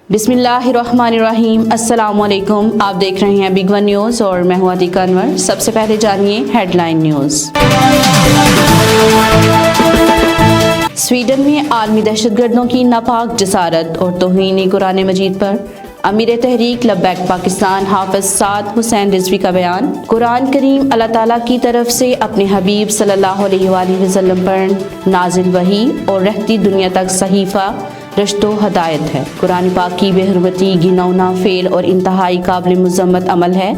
बिस्मिल्लाहिर्रहमानिर्रहीम। अस्सलामुअलैकुम। आप देख रहे हैं बिग वन न्यूज़ और मैं हूं अतिका अनवर। सबसे पहले जानिए हेडलाइन न्यूज़। स्वीडन में आलमी दहशतगर्दों की नापाक जसारत और तौहीन कुरान मजीद पर अमीर तहरीक लब्बैक पाकिस्तान हाफिज साद हुसैन रिजवी का बयान। कुरान करीम अल्लाह ताला की तरफ से अपने हबीब सल्लल्लाहु अलैहि वसल्लम पर नाजिल वही और रहती दुनिया तक सहीफ़ा रश्तो हदायत है। कुरान पाक की बेहरमती घिनौना फेल और इंतहाई काबिल मुज़म्मत अमल है।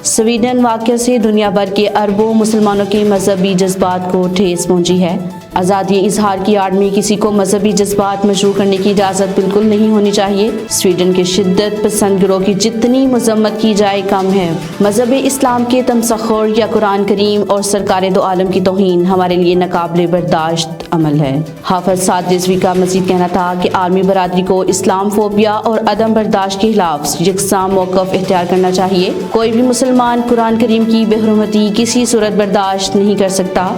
स्वीडन वाक़या से दुनिया भर के अरबों मुसलमानों के मजहबी जज्बात को ठेस पहुंची है। आज़ादी इजहार की आड़ में किसी को मजहबी जज्बात मशरू करने की इजाज़त बिल्कुल नहीं होनी चाहिए। स्वीडन के शिद्दत पसंद गिरोह की जितनी मजम्मत की जाए कम है। मजहब इस्लाम के तमसखुर या कुरान करीम और सरकार दो आलम की तौहीन हमारे लिए नाकाबिले बर्दाश्त अमल है। हाफिज साद रिजवी का मज़ीद कहना था कि आलमी बरादरी को इस्लाम फोबिया और अदम बर्दाश्त के खिलाफ यकसा मौक़िफ़ इख्तियार करना चाहिए। कोई भी मुसलमान कुरान करीम की बेहरमती किसी सूरत बर्दाश्त नहीं कर सकता।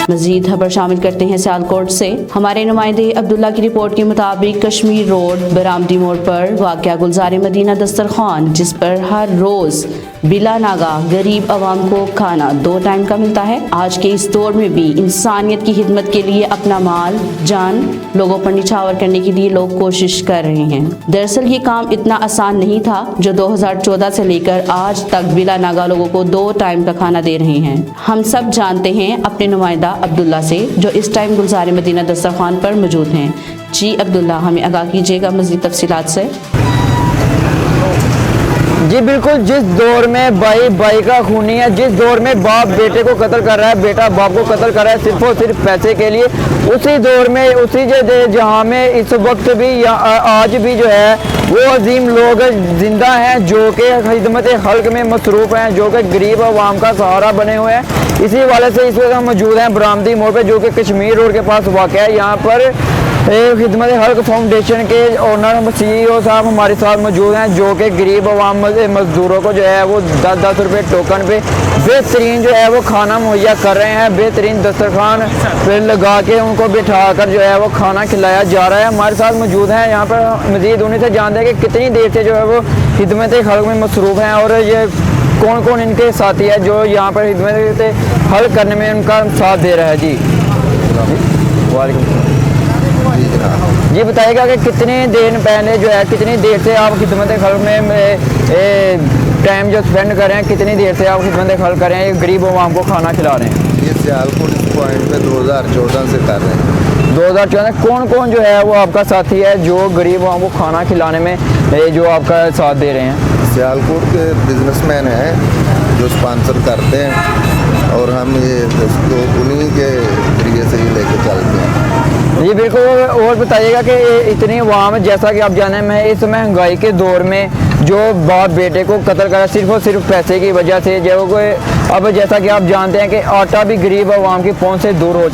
मजीद खबर शामिल करते हैं सियालकोट से। हमारे नुमाइंदे अब्दुल्ला की रिपोर्ट के मुताबिक कश्मीर रोड बरामदी मोड़ पर वाक़या गुलजार मदीना दस्तरखान, जिस पर हर रोज़ बिला नागा गरीब आवाम को खाना 2 टाइम का मिलता है। आज के इस दौर में भी इंसानियत की खिदमत के लिए अपना माल जान लोगों पर निछावर करने के लिए लोग कोशिश कर रहे हैं। दरअसल ये काम इतना आसान नहीं था जो 2014 से लेकर आज तक बिला नागा लोगों को 2 टाइम का खाना दे रहे हैं। हम सब जानते हैं अपने नुमाइंदा अब्दुल्ला से, जो इस टाइम गुलजार मदीना दस्तरखान पर मौजूद हैं। जी अब्दुल्ला, हमें आगाह कीजिएगा मज़ीद तफसीलात से। जी बिल्कुल, जिस दौर में भाई भाई का खूनी है, जिस दौर में बाप बेटे को कत्ल कर रहा है, बेटा बाप को कत्ल कर रहा है सिर्फ और सिर्फ पैसे के लिए, उसी दौर में उसी जहाँ में इस वक्त भी या आज भी जो है वो अजीम लोग जिंदा हैं जो कि खिदमत खल्क में मसरूफ़ हैं, जो कि गरीब अवाम का सहारा बने हुए हैं। इसी वाले से इस वक्त हम मौजूद हैं बरामदी मोड़ पर, जो कि कश्मीर रोड के पास वाक़ है। यहाँ पर खिदमत खल्क फाउंडेशन के ओनर CEO साहब हमारे साथ मौजूद हैं, जो कि गरीब अवाम मज़दूरों को जो है वो 10-10 रुपये टोकन पे बेहतरीन जो है वो खाना मुहैया कर रहे हैं। बेहतरीन दस्तरखान पे लगा के उनको बिठा कर जो है वो खाना खिलाया जा रहा है। हमारे साथ मौजूद हैं यहाँ पर, मज़ीद उन्हीं से जानते हैं कि कितनी देर से जो है वो खिदमत खल्क में मसरूफ़ हैं और ये कौन कौन इनके साथी है जो यहाँ पर खिदमत खल्क करने में उनका साथ दे रहा है। जी वालेकुम जी, बताइएगा कि कितने दिन पहले जो है, कितनी देर से आप खिदमत खल्क में टाइम जो स्पेंड कर रहे हैं, कितनी देर से आप खिदमत खल्क कर रहे हैं, गरीब आवाम को खाना खिला रहे हैं? ये सियालकोट इस पॉइंट पे 2014 से कर रहे हैं। 2014। कौन कौन जो है वो आपका साथी है जो गरीब आवाम को खाना खिलाने में जो आपका साथ दे रहे हैं? सियालकोट के बिजनेसमैन हैं जो स्पॉन्सर करते हैं और हम ये उसको उन्हीं के जरिए से ही लेके चलते हैं। जी बिल्कुल, और बताइएगा कि इतनी अवाम, जैसा कि आप जाने में इस महंगाई के दौर में जो बाप बेटे को कत्ल करा सिर्फ और सिर्फ पैसे की वजह से, जो कोई अब जैसा कि आप जानते हैं कि आटा भी गरीब आवाम की पहुंच से दूर हो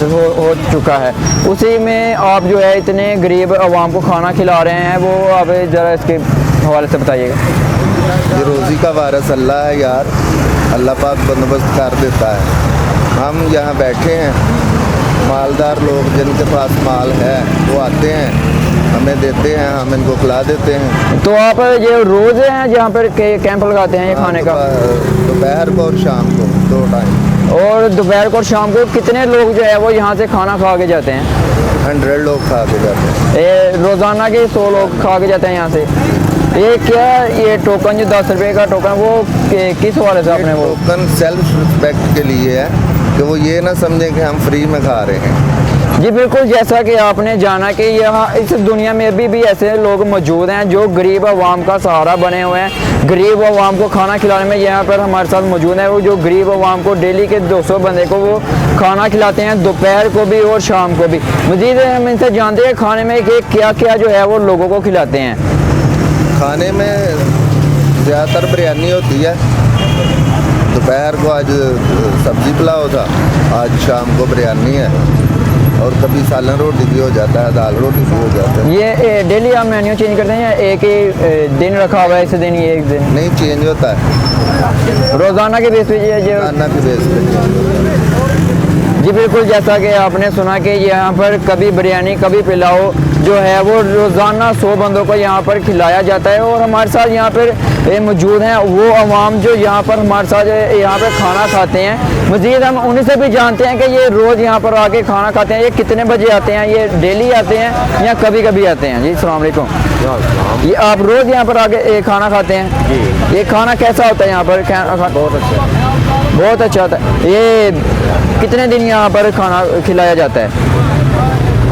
चुका है, उसी में आप जो है इतने गरीब आवाम को खाना खिला रहे हैं, वो आप ज़रा इसके हवाले से बताइएगा। ये रोज़ी का वारिस अल्लाह है यार, अल्लाह पाक बंदोबस्त कर देता है। हम यहाँ बैठे हैं, मालदार लोग जिनके पास माल है वो आते हैं, हमें देते हैं, हम इनको खिला देते हैं। तो आप ये रोज़ हैं जहाँ पर कैंप लगाते हैं ये खाने का? दोपहर को और शाम को 2 टाइम। और दोपहर को और शाम को कितने लोग जो है वो यहाँ से खाना खा के जाते हैं? 100 लोग खा के जाते हैं। रोज़ाना के 100 लोग खा के जाते हैं यहाँ से। ये क्या, ये टोकन जो 10 रुपये का टोकन, वो किस वाले से आपने? वो टोकन सेल्फ रिस्पेक्ट के लिए है कि वो ये ना समझें कि हम फ्री में खा रहे हैं। जी बिल्कुल, जैसा कि आपने जाना कि यहाँ इस दुनिया में अभी भी ऐसे लोग मौजूद हैं जो गरीब आवाम का सहारा बने हुए हैं। गरीब आवाम को खाना खिलाने में यहाँ पर हमारे साथ मौजूद है वो, जो गरीब आवाम को डेली के 200 बंदे को वो खाना खिलाते हैं, दोपहर को भी और शाम को भी। मज़ीद हम इनसे जानते हैं खाने में कि क्या क्या जो है वो लोगों को खिलाते हैं। खाने में ज़्यादातर बिरयानी होती है, दोपहर को आज सब्ज़ी पुलाव था, आज शाम को बिरयानी है, और कभी सालन रोटी भी हो जाता है, दाल रोटी भी हो जाता है। ये डेली आप मेन्यू चेंज करते हैं या एक ही दिन रखा हुआ है, इस दिन ये एक दिन? नहीं, चेंज होता है, रोज़ाना के बेस पे? रोज़ाना के बेस पे। जी बिल्कुल, जैसा कि आपने सुना कि यहाँ पर कभी बिरयानी कभी पुलाव जो है वो रोज़ाना 100 बंदों को यहाँ पर खिलाया जाता है। और हमारे साथ यहाँ पर मौजूद हैं वो अवाम जो यहाँ पर हमारे साथ यहाँ पर खाना खाते हैं। मज़ीद हम उन्हीं से भी जानते हैं कि ये रोज़ यहाँ पर आके खाना खाते हैं। ये कितने बजे आते हैं, ये डेली आते हैं या कभी कभी आते हैं? जी अस्सलाम वालेकुम। ये आप रोज़ यहाँ पर आके खाना खाते हैं? जी। ये खाना कैसा होता है यहाँ पर? बहुत अच्छा, बहुत अच्छा होता है। ये कितने दिन यहाँ पर खाना खिलाया जाता है?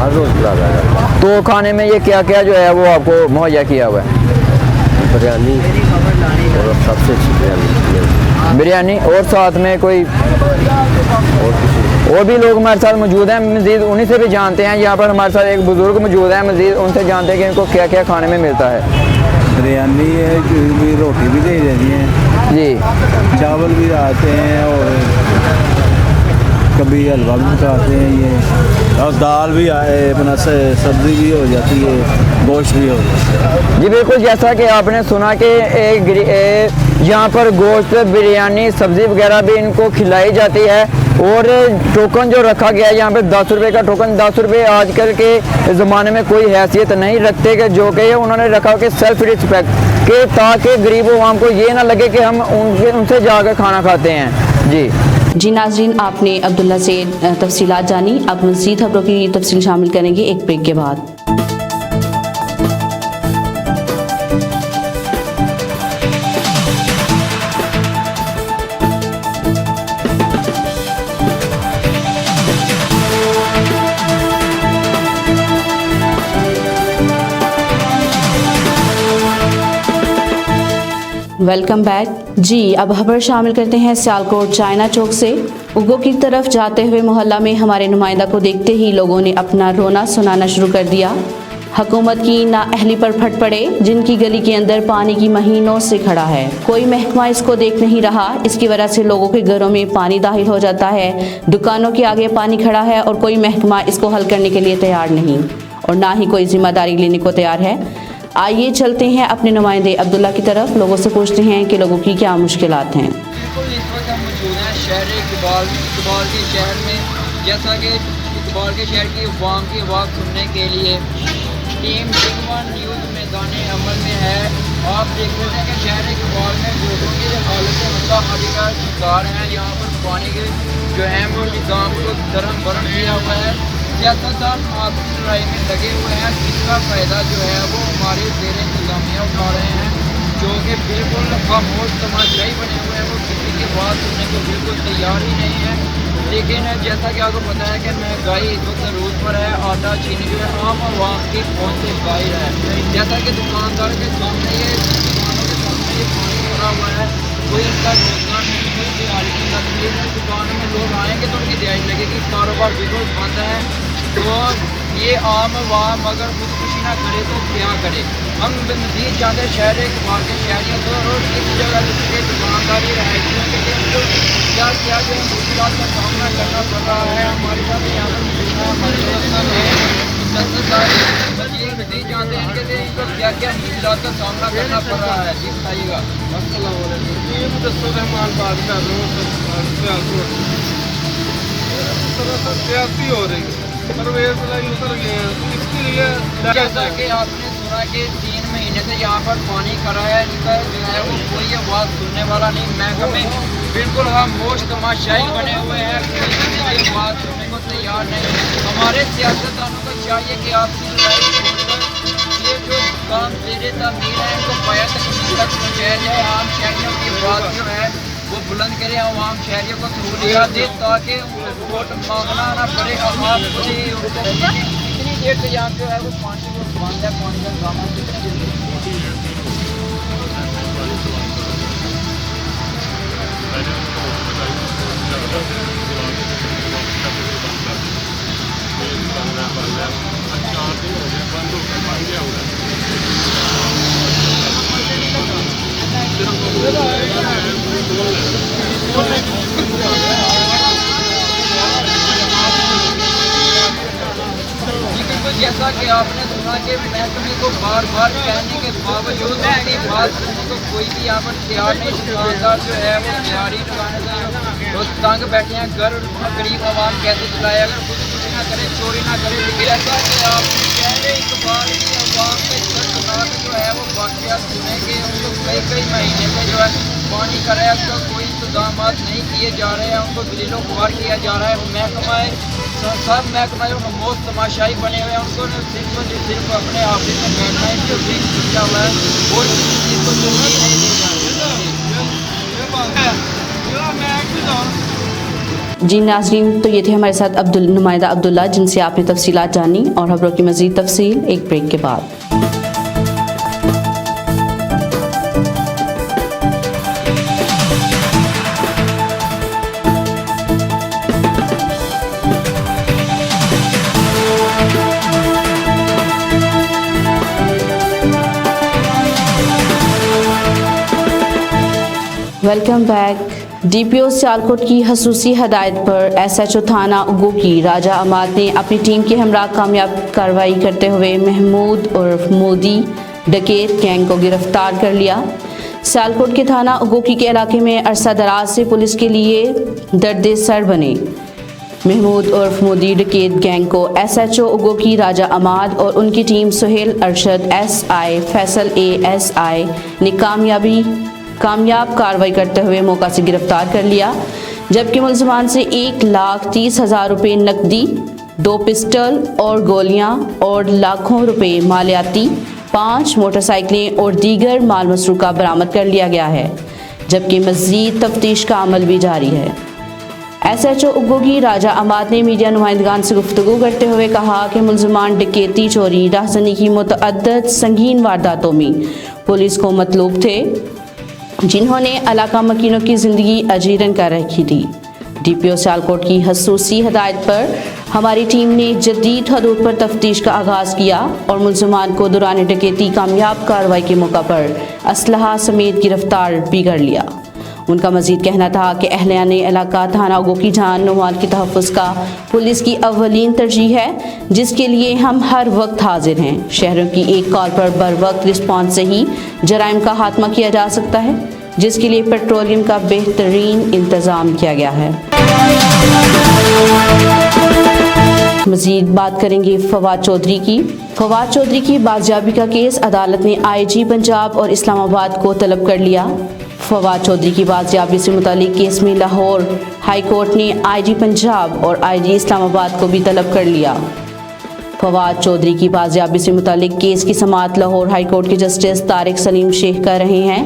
हर रोज़ खिलाया जाता है। तो खाने में ये क्या क्या जो है वो आपको मुहैया किया हुआ है? बिरयानी और सबसे अच्छी बिरयानी। बिरयानी और साथ में कोई और भी लोग हमारे साथ मौजूद हैं। मज़ीद उन्हीं से भी जानते हैं। यहाँ पर हमारे साथ एक बुज़ुर्ग मौजूद है, मज़ीद उनसे जानते हैं कि इनको क्या क्या खाने में मिलता है। बिरयानी है, भी रोटी भी दे देती हैं जी, चावल भी आते हैं और कभी हलवा भी पकाते हैं ये, और दाल भी आए अपना सब्ज़ी भी हो जाती है, गोश्त भी हो जाता है। जी बिल्कुल, जैसा कि आपने सुना कि यहाँ पर गोश्त, बिरयानी, सब्ज़ी वगैरह भी इनको खिलाई जाती है। और टोकन जो रखा गया है यहाँ पे 10 रुपये का टोकन, 10 रुपये आजकल के ज़माने में कोई हैसियत नहीं रखते कि जो कि उन्होंने रखा कि सेल्फ रिस्पेक्ट के, ताकि गरीब आवाम को ये ना लगे कि हम उनसे जाकर खाना खाते हैं। जी नाजरीन, आपने अब्दुल्ला से तफसीलात जानी। अब मज़ीद खबरों की तफसील शामिल करेंगे एक ब्रेक के बाद। Welcome back. जी अब खबर शामिल करते हैं सियालकोट चाइना चौक से। उगो की तरफ जाते हुए मोहल्ला में हमारे नुमाइंदा को देखते ही लोगों ने अपना रोना सुनाना शुरू कर दिया। हुकूमत की नाअहली पर फट पड़े, जिनकी गली के अंदर पानी की महीनों से खड़ा है। कोई महकमा इसको देख नहीं रहा। इसकी वजह से लोगों के घरों में पानी दाखिल हो जाता है, दुकानों के आगे पानी खड़ा है और कोई महकमा इसको हल करने के लिए तैयार नहीं और ना ही कोई जिम्मेदारी लेने को तैयार है। आइए चलते हैं अपने नुमाइंदे अब्दुल्ला की तरफ, लोगों से पूछते हैं कि लोगों की क्या मुश्किलात हैं। बिल्कुल, इस वक्त हम मौजूद हैं शहर इकबाल के शहर में। जैसा कि इकबाल के शहर की अवाम की आवाज़ सुनने के लिए टीम बिग न्यूज़ मैदान अमल में है। आप देख रहे हैं कि शहर इकबाल में लोगों की हालत मुताबिक का शिकार हैं। यहाँ पर पानी के जो है वो निज़ाम को धर्म भरम किया हुआ है। सियासतदान आपसी लड़ाई में लगे हुए हैं, जिसका फ़ायदा जो है वो हमारे ज़ेर इंतज़ामिया उठा रहे हैं, जो कि बिल्कुल खामोश तमाशाई बने हुए हैं। वो किसी की बात सुनने को बिल्कुल तैयार ही नहीं है। लेकिन जैसा कि आपको पता है कि महंगाई इस वक्त रोज़ पर है, आटा चीनी जो है आम आवाम की पहुँच से बाहर है। जैसा कि दुकानदार के सामने ये पानी भरा हुआ है, कोई इनका रोजगार नहीं, कोई दिहाड़ी की तकलीफ है। दुकानों में लोग आएंगे तो उनकी दिहाड़ी लगेगी, कारोबार बिल्कुल बंद है। तो ये आम आवाम अगर खुदकुशी ना करे तो क्या करे। हम मज़ीद चाहते हैं शहर इकबाल के शहरियों को और इस जगह के दुकानदारी रहायशियों के लिए उनको क्या क्या जो मुश्किलात का सामना करना पड़ रहा है। हमारे साथ यहाँ पर मज़ीद जानते हैं इनके लिए इनको क्या क्या मुश्किलात का सामना करना पड़ रहा है। जी बताइएगा। सियासी हो रही है, परवेज़ लाई उतर गए हैं, तो इसके लिए जैसा कि आपने सुना कि 3 महीने से यहाँ पर पानी खड़ा है, इनका जो है वो कोई आवाज़ सुनने वाला नहीं। महकमे बिल्कुल खामोश तमाशाई बने हुए हैं, कोई किसी की बात सुनने को तैयार नहीं। हमारे सियासतदानों को चाहिए कि आपसी लड़ाई छोड़कर ये जो काम तेरे तमीर है इनको पाया तक पहुँचाया जाए। आम शहरियों की बात जो है वो बुलंद करें, आवाम शहरियों को सहूलियात दे ताकि वोट मांगना ना पड़े। आप खुद ही उनको कितनी देर से यहाँ जो है वो पानी को बंद है, पानी का सामान कितनी देर जैसा कि आपने सुना कि महकमे को बार बार कहने के बावजूद उनकी बात सुनने को कोई भी यहाँ पर तैयार नहीं। दुकानदार जो है वो तैयारी दुकान तो तंग बैठे हैं। घर गरीब आवाम कैसे चलाए, अगर खुदकुशी ना करे, चोरी ना करे। जैसा कि आप कह रहे इकबाल की आवाम के दर्दनाक जो है वो वाक़यात सुनेंगे। उनको कई कई महीने से जो है पानी का है उसका कोई इंतजाम नहीं किए जा रहे हैं, उनको दलीलों खुआर किया जा रहा है। महकमा सब महकमा जो खामोश तमाशाई बने हुए हैं, उनको सिर्फ अपने ऑफिस में बैठना है, जो भी सोचा हुआ है और किसी चीज़ को जल्दी नहीं दी जा रही। जी नाज़रीन, तो ये थे हमारे साथ नुमाइंदा अब्दुल्ला, जिनसे आपने तफसीलात जानी, और खबरों की मज़ीद तफसील एक ब्रेक के बाद। Welcome back. डीपीओ सियालकोट की खसूसी हदायत पर एसएचओ थाना उगू की राजा अमाद ने अपनी टीम के हमरा कामयाब कार्रवाई करते हुए महमूद उर्फ मोदी डकैत गैंग को गिरफ्तार कर लिया। सियालकोट के थाना उगोकी के इलाके में अरसा दराज से पुलिस के लिए दर्द सर बने महमूद उर्फ मोदी डकैत गैंग को एसएचओ उगोकी राजा अमाद और उनकी team Suhail Arshad SI Faisal ASI ने कामयाब कार्रवाई करते हुए मौका से गिरफ्तार कर लिया, जबकि मुलजमान से 1,30,000 रुपये नकदी, 2 पिस्टल और गोलियां और लाखों रुपए मालियाती, 5 मोटरसाइकिलें और दीगर माल मसरूका बरामद कर लिया गया है, जबकि मज़ीद तफ्तीश का अमल भी जारी है। एसएचओ उगोकी राजा अमाद ने मीडिया नुमाइंदगान से गुफ्तगू करते हुए कहा कि मुलजमान डकैती, चोरी, राहज़नी की मुतअद्दिद संगीन वारदातों में पुलिस को मतलूब थे, जिन्होंने इलाका मकीनों की ज़िंदगी अजीरन कर रखी थी। डीपीओ सियालकोट की खसूसी हदायत पर हमारी टीम ने जदीद हदूद पर तफ्तीश का आगाज़ किया और मुलजमान को दौरान डकैती कामयाब कार्रवाई के मौका पर असलहा समेत गिरफ्तार भी कर लिया। उनका मजीद कहना था कि अहलियान इलाका थाना उगो की जान व माल के तहफ़्फ़ुज़ का पुलिस की अव्वलीन तरजीह है, जिसके लिए हम हर वक्त हाजिर हैं। शहरों की एक कॉल पर बर वक्त रिस्पॉन्स से ही जराइम का खात्मा किया जा सकता है, जिसके लिए पेट्रोलियम का बेहतरीन इंतज़ाम किया गया है। मजीद बात करेंगे फवाद चौधरी की। फवाद चौधरी की बाजियाबी का केस अदालत ने आईजी पंजाब और इस्लामाबाद को तलब कर लिया। फवाद चौधरी की बाजियाबी से मुतालिक केस में लाहौर हाई कोर्ट ने आईजी पंजाब और आईजी इस्लामाबाद को भी तलब कर लिया। फवाद चौधरी की बाजियाबी से मुतालिक केस की समाअत लाहौर हाई कोर्ट के जस्टिस तारिक सलीम शेख कर रहे हैं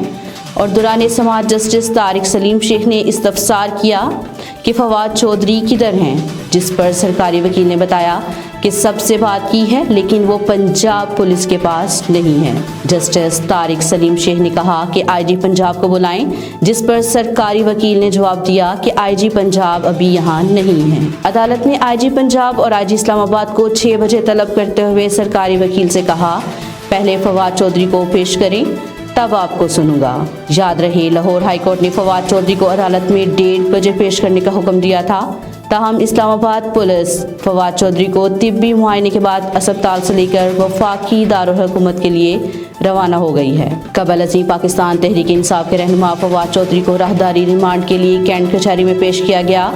और दौरान समाअत जस्टिस तारिक सलीम शेख ने इस्तफसार किया कि फवाद चौधरी किधर हैं, जिस पर सरकारी वकील ने बताया कि सबसे बात की है लेकिन वो पंजाब पुलिस के पास नहीं है। जस्टिस तारिक सलीम शेख ने कहा कि आईजी पंजाब को बुलाएं, जिस पर सरकारी वकील ने जवाब दिया कि आईजी पंजाब अभी यहाँ नहीं है। अदालत ने आईजी पंजाब और आईजी इस्लामाबाद को 6 बजे तलब करते हुए सरकारी वकील से कहा, पहले फवाद चौधरी को पेश करें, तब आपको सुनूंगा। याद रहे, लाहौर हाईकोर्ट ने फवाद चौधरी को अदालत में 1:30 बजे पेश करने का हुक्म दिया था। ताहम इस्लामाबाद पुलिस फवाद चौधरी को तिब्बी मुआयने के बाद अस्पताल से लेकर वफाकी दारुल हुकूमत के लिए रवाना हो गई है। कबल अज़ीं पाकिस्तान तहरीक इंसाफ के रहनुमा फवाद चौधरी को राहदारी रिमांड के लिए कैंट कचहरी में पेश किया गया।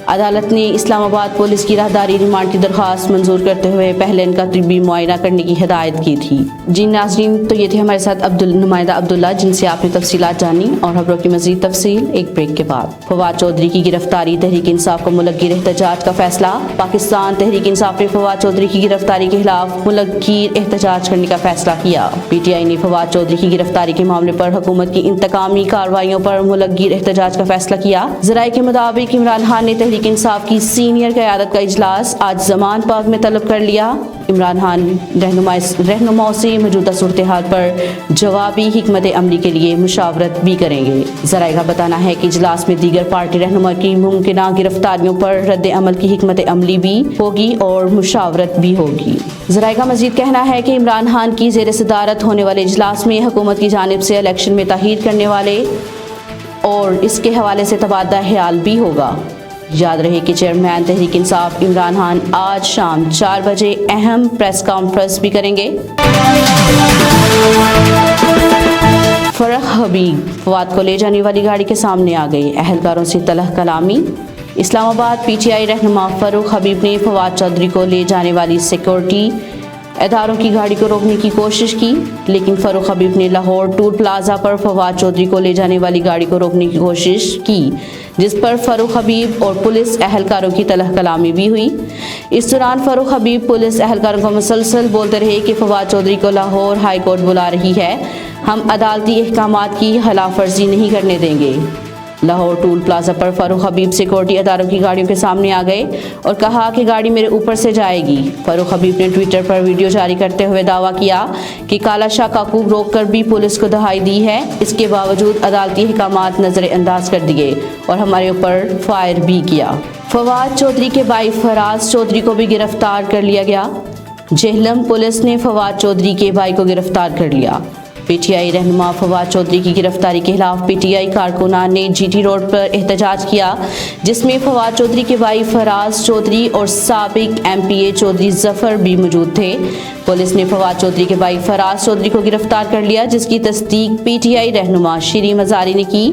अदालत ने इस्लामाबाद पुलिस की राहदारी रिमांड की दरख्वास्त मंजूर करते हुए पहले इनका तिब्बी मुआयना करने की हिदायत की थी। जी नाज़रीन, तो ये थे हमारे साथ नुमाइंदा अब्दुल्ला, जिनसे आपने तफसीलात जानी, और खबरों की मज़ीद तफसील एक ब्रेक के बाद। फवाद चौधरी की गिरफ्तारी, तहरीक इंसाफ को मुलक्कीर एहतजाज का फैसला। पाकिस्तान तहरीक इंसाफ ने फवाद चौधरी की गिरफ्तारी के खिलाफ मुलक्कीर एहतजाज करने का फैसला किया। PTI ने फवाद चौधरी की गिरफ्तारी के मामले पर हुकूमत की इंतकामी कार्रवाइयों पर मुलक्कीर एहतजाज का फैसला किया। ज़राए के मुताबिक इमरान खान ने तहरीक इंसाफ की सीनियर क़यादत का इजलास आज ज़मान पार्क में तलब कर लिया। इमरान खान रहनुमाओं से मौजूदा सूरत हाल पर जवाबी हिकमत अमली के लिए मुशावरत भी करेंगे। ज़राए का बताना है कि इजलास में दीगर पार्टी रहनुमा की मुमकिना गिरफ्तारियों पर रद्द अमल की हिकमत अमली भी होगी और मुशावरत भी होगी। ज़राए का मजीद कहना है कि इमरान खान की ज़ेर सदारत होने वाले इजलास में हुकूमत की जानिब से इलेक्शन में ताहीद करने वाले और इसके हवाले से तबादला ख्याल भी होगा। याद रहे कि चेयरमैन तहरीक इंसाफ इमरान खान आज शाम 4 बजे अहम प्रेस कॉन्फ्रेंस भी करेंगे। फरह हबीब फवाद को ले जाने वाली गाड़ी के सामने आ गई, अहलकारों से तलह कलामी। इस्लामाबाद पीटीआई रहनुमा फरूख हबीब ने फवाद चौधरी को ले जाने वाली सिक्योरिटी इदारों की गाड़ी को रोकने की कोशिश की, लेकिन फरूख हबीब ने लाहौर टूल प्लाजा पर फवाद चौधरी को ले जाने वाली गाड़ी को रोकने की कोशिश की, जिस पर फरूख हबीब और पुलिस अहलकारों की तलह कलामी भी हुई। इस दौरान फरूख हबीब पुलिस अहलकारों को मुसलसल बोलते रहे कि फवाद चौधरी को लाहौर हाई कोर्ट बुला रही है, हम अदालती अहकामात की खिलाफ वर्जी नहीं करने देंगे। लाहौर टूल प्लाजा पर फरूख हबीब सिक्योरिटी इदारों की गाड़ियों के सामने आ गए और कहा कि गाड़ी मेरे ऊपर से जाएगी। फरूख हबीब ने ट्विटर पर वीडियो जारी करते हुए दावा किया कि काला शाह काकू रोककर भी पुलिस को दहाई दी है, इसके बावजूद अदालती अहकामात नज़रअंदाज कर दिए और हमारे ऊपर फायर भी किया। फवाद चौधरी के भाई फराज चौधरी को भी गिरफ्तार कर लिया गया। जेहलम पुलिस ने फवाद चौधरी के भाई को गिरफ्तार कर लिया। पीटीआई रहनुमा फवाद चौधरी की गिरफ्तारी के खिलाफ पीटीआई कारकुनान ने जीटी रोड पर एहतजाज किया, जिसमें फवाद चौधरी के भाई फराज चौधरी और साबिक एमपीए चौधरी जफर भी मौजूद थे। पुलिस ने फवाद चौधरी के भाई फराज चौधरी को गिरफ्तार कर लिया, जिसकी तस्दीक पीटीआई रहनुमा शीरी मजारी ने की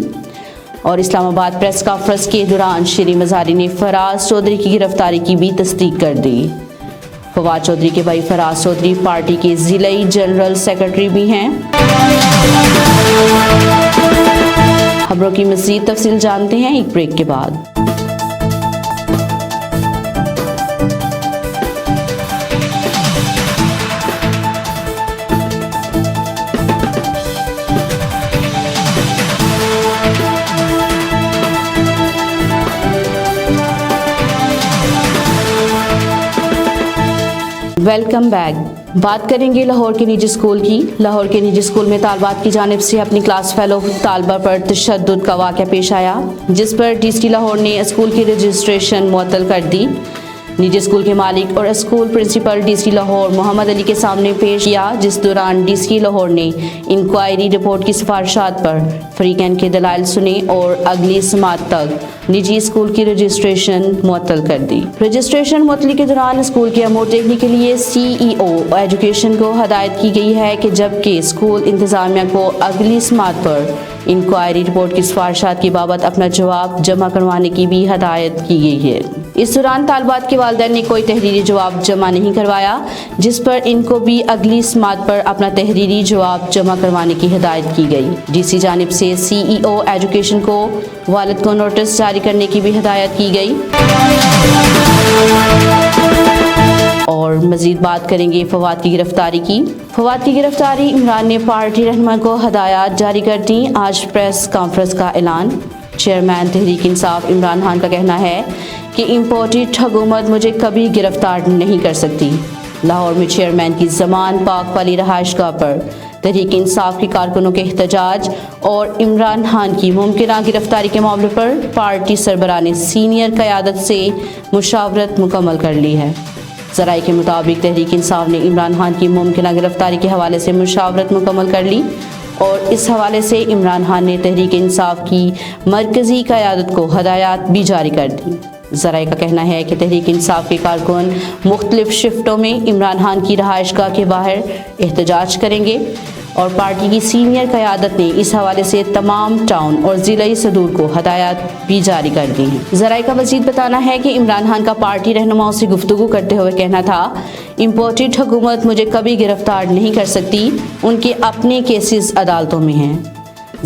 और इस्लामाबाद प्रेस कॉन्फ्रेंस के दौरान शीरी मजारी ने फराज चौधरी की गिरफ्तारी की भी तस्दीक कर दी। फवाद चौधरी के भाई फराज चौधरी पार्टी के जिलाई जनरल सेक्रेटरी भी हैं। खबरों की मज़ीद तफसील जानते हैं एक ब्रेक के बाद। Welcome back. बात करेंगे लाहौर के निजी स्कूल की। लाहौर के निजी स्कूल में तालबात की जानिब से अपनी क्लास फेलो तालबा पर तशद्दुद का वाक़या पेश आया, जिस पर डीसी लाहौर ने स्कूल की रजिस्ट्रेशन मुअत्तल कर दी। निजी स्कूल के मालिक और school principal DC Lahore Mohammad Ali के सामने पेश किया, जिस दौरान डीसी लाहौर ने इंक्वायरी रिपोर्ट की सिफारिशात पर फरीकैन के दलाइल सुने और अगली समात तक निजी स्कूल की रजिस्ट्रेशन मुअत्तल कर दी। रजिस्ट्रेशन मुअत्तली के दौरान स्कूल के अमूर देखने के लिए CEO एजुकेशन को हदायत की गई है कि जबकि स्कूल इंतजामिया को अगली समात पर इंक्वायरी रिपोर्ट की सिफारिशात की बाबत अपना जवाब जमा करवाने की भी हदायत की गई है। इस दौरान तालबात के वालिदैन ने कोई तहरीरी जवाब जमा नहीं करवाया, जिस पर इनको भी अगली समात पर अपना तहरीरी जवाब जमा करवाने की हिदायत की गई। डीसी जानिब से CEO एजुकेशन को वालिद को नोटिस जारी करने की भी हिदायत की गई। और मजीद बात करेंगे फवाद की गिरफ्तारी की। फवाद की गिरफ्तारी इमरान ने पार्टी रहनुमा को हदायत जारी कर दी। आज प्रेस कॉन्फ्रेंस का ऐलान। चेयरमैन तहरीक इंसाफ इमरान खान का कहना है कि इम्पोर्टेड हुकूमत मुझे कभी गिरफ्तार नहीं कर सकती। लाहौर में चेयरमैन की जमान पाक वाली रहायशगाह पर तहरीक इंसाफ के कारकुनों के एहतजाज और इमरान खान की मुमकिन गिरफ्तारी के मामले पर पार्टी सरबराह ने सीनियर क़यादत से मुशावरत मुकम्मल कर ली है। ज़राए के मुताबिक तहरीक इंसाफ ने इमरान खान की मुमकिन गिरफ्तारी के हवाले से मुशावरत मुकम्मल कर ली और इस हवाले से इमरान खान ने तहरीक इंसाफ की मरकज़ी क़यादत को हदायत भी जारी कर दी। ज़राए का कहना है कि तहरीक इंसाफ के कारकुन मुख्तलिफ शिफ्टों में इमरान खान की रहायशगाह के बाहर एहतजाज करेंगे और पार्टी की सीनियर क़यादत ने इस हवाले से तमाम टाउन और ज़िलाई सदूर को हदायत भी जारी कर दी हैं। ज़राए का मज़ीद बताना है कि इमरान खान का पार्टी रहनुमाओं से गुफ्तगू करते हुए कहना था, इम्पोर्टेड हुकूमत मुझे कभी गिरफ्तार नहीं कर सकती, उनके अपने केसेस अदालतों में हैं।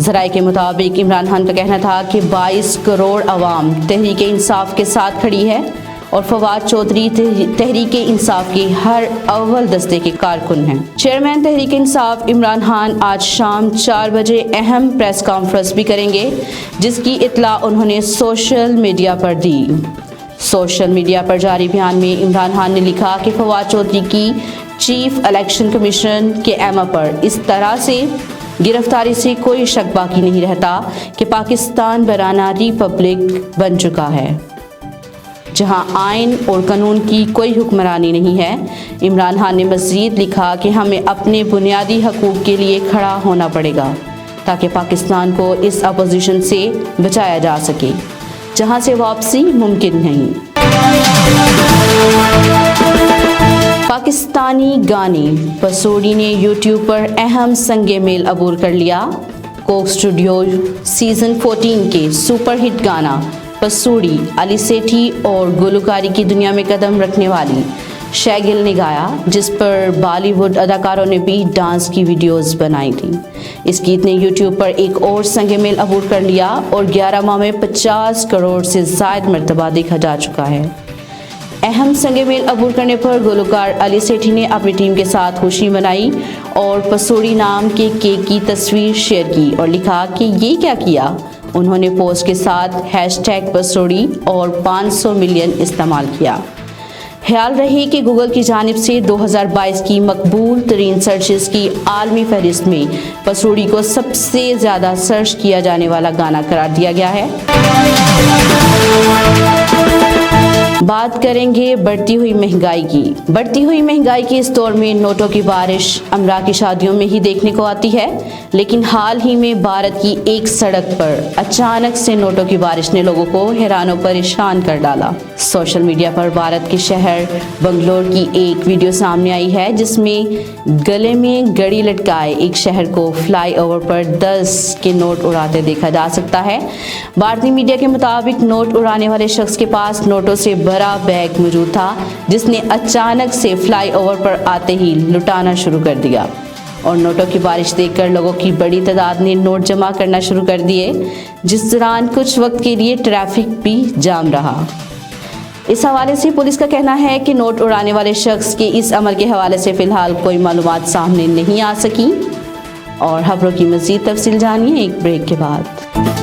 ज़राए के मुताबिक इमरान खान का कहना था कि 22 करोड़ अवाम तहरीक इंसाफ के साथ खड़ी है और फवाद चौधरी तहरीक इंसाफ के हर अव्वल दस्ते के कारकुन हैं। चेयरमैन तहरीक इंसाफ इमरान खान आज शाम 4 बजे अहम प्रेस कॉन्फ्रेंस भी करेंगे, जिसकी इत्तला उन्होंने सोशल मीडिया पर दी। सोशल मीडिया पर जारी बयान में इमरान खान ने लिखा कि फवाद चौधरी की चीफ इलेक्शन कमीशन के एमा पर इस तरह से गिरफ्तारी से कोई शक बाकी नहीं रहता कि पाकिस्तान बराना रिपब्लिक बन चुका है, जहां आइन और कानून की कोई हुक्मरानी नहीं है। इमरान खान ने मज़ीद लिखा कि हमें अपने बुनियादी हकूक़ के लिए खड़ा होना पड़ेगा ताकि पाकिस्तान को इस अपोजिशन से बचाया जा सके। जहां से वापसी मुमकिन नहीं। पाकिस्तानी गाने पसूड़ी ने यूट्यूब पर अहम संगे मेल अबूर कर लिया। कोक स्टूडियो सीजन 14 के सुपरहिट गाना पसूड़ी अली सेठी और गुलकारी की दुनिया में कदम रखने वाली शैगिल ने गाया, जिस पर बॉलीवुड अदाकारों ने भी डांस की वीडियोस बनाई थी। इस गीत ने यूट्यूब पर एक और संगे मेल अबूर कर लिया और 11 माह में 50 करोड़ से ज़ायद मरतबा देखा जा चुका है। अहम संगे मेल अबूर करने पर गुलकार अली सेठी ने अपनी टीम के साथ खुशी मनाई और पसूड़ी नाम के केक की तस्वीर शेयर की और लिखा कि ये क्या किया। उन्होंने पोस्ट के साथ हैशटैग पसूड़ी और 500 मिलियन इस्तेमाल किया। ख्याल रहे कि गूगल की जानिब से 2022 की मकबूल तरीन सर्चेस की आलमी फहरिस्त में पसूड़ी को सबसे ज़्यादा सर्च किया जाने वाला गाना करार दिया गया है। बात करेंगे बढ़ती हुई महंगाई की। बढ़ती हुई महंगाई के इस दौर में नोटों की बारिश अमरा की शादियों में ही देखने को आती है, लेकिन हाल ही में भारत की एक सड़क पर अचानक से नोटों की बारिश ने लोगों को हैरान और परेशान कर डाला। सोशल मीडिया पर भारत के शहर बंगलोर की एक वीडियो सामने आई है, जिसमें गले में घड़ी लटकाए एक शहर को फ्लाईओवर पर 10 के नोट उड़ाते देखा जा सकता है। भारतीय मीडिया के मुताबिक नोट उड़ाने वाले शख्स के पास नोटों से भरा बैग मौजूद था, जिसने अचानक से फ्लाईओवर पर आते ही लुटाना शुरू कर दिया और नोटों की बारिश देखकर लोगों की बड़ी तादाद ने नोट जमा करना शुरू कर दिए, जिस दौरान कुछ वक्त के लिए ट्रैफिक भी जाम रहा। इस हवाले से पुलिस का कहना है कि नोट उड़ाने वाले शख्स के इस अमल के हवाले से फिलहाल कोई मालूमात सामने नहीं आ सकी और खबरों की मज़ीद तफसील जानिए एक ब्रेक के बाद।